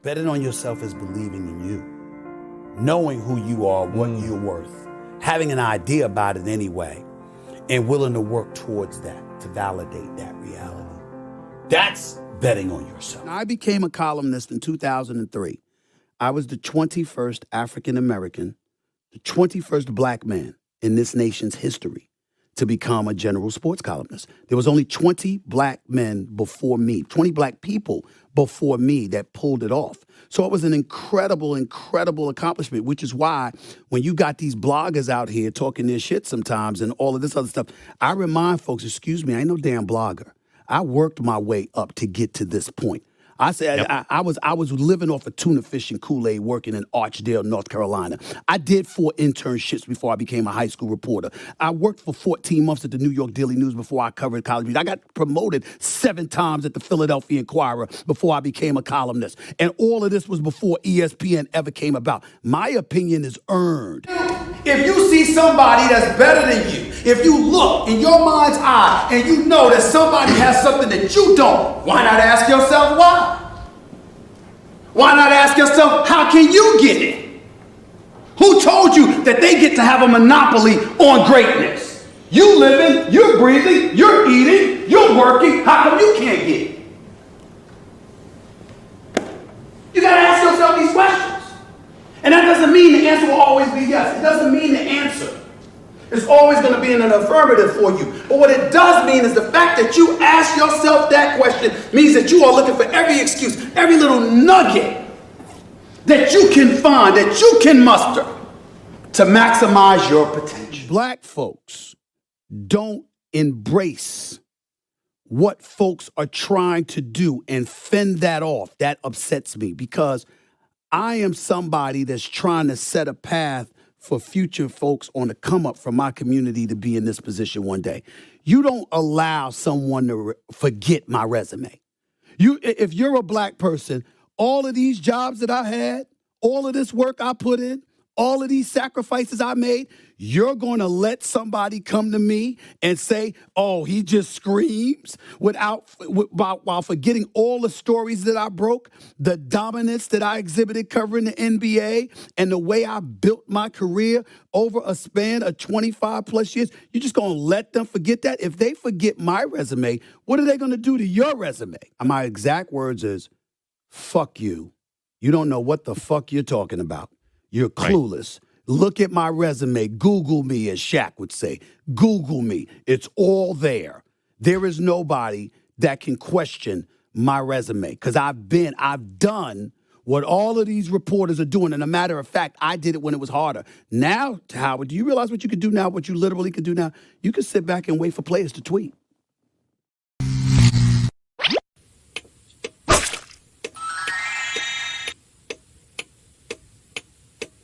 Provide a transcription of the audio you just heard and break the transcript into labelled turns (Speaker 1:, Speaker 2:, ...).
Speaker 1: Betting on yourself is believing in you, knowing who you are, what you're worth, having an idea about it anyway, and willing to work towards that, to validate that reality. That's betting on yourself. I became a columnist in 2003. I was the 21st African American, the 21st black man in this nation's history to become a general sports columnist. There was only 20 black men before me, 20 black people before me that pulled it off. So it was an incredible, incredible accomplishment, which is why when you got these bloggers out here talking their shit sometimes and all of this other stuff, I remind folks, excuse me, I ain't no damn blogger. I worked my way up to get to this point. I said I was living off of tuna fish and Kool-Aid working in Archdale, North Carolina. I did 4 internships before I became a high school reporter. I worked for 14 months at the New York Daily News before I covered college music. I got promoted 7 times at the Philadelphia Inquirer before I became a columnist. And all of this was before ESPN ever came about. My opinion is earned.
Speaker 2: If you see somebody that's better than you, if you look in your mind's eye and you know that somebody has something that you don't, why not ask yourself why? Why not ask yourself, how can you get it? Who told you that they get to have a monopoly on greatness? You living, you're breathing, you're eating, you're working, how come you can't get it? You gotta ask yourself these questions. And that doesn't mean the answer will always be yes. It doesn't mean the answer is always going to be in an affirmative for you. But what it does mean is the fact that you ask yourself that question means that you are looking for every excuse, every little nugget that you can find, that you can muster to maximize your potential.
Speaker 1: Black folks don't embrace what folks are trying to do and fend that off. That upsets me because I am somebody that's trying to set a path for future folks on the come up from my community to be in this position one day. You don't allow someone to forget my resume. If you're a black person, all of these jobs that I had, all of this work I put in, all of these sacrifices I made, you're going to let somebody come to me and say, oh, he just screams while forgetting all the stories that I broke, the dominance that I exhibited covering the NBA, and the way I built my career over a span of 25 plus years. You're just going to let them forget that? If they forget my resume, what are they going to do to your resume? My exact words is, fuck you. You don't know what the fuck you're talking about. You're clueless. Right. Look at my resume. Google me, as Shaq would say. Google me. It's all there. There is nobody that can question my resume because I've done what all of these reporters are doing. And a matter of fact, I did it when it was harder. Now, Howard, do you realize what you could do now, what you literally could do now? You could sit back and wait for players to tweet.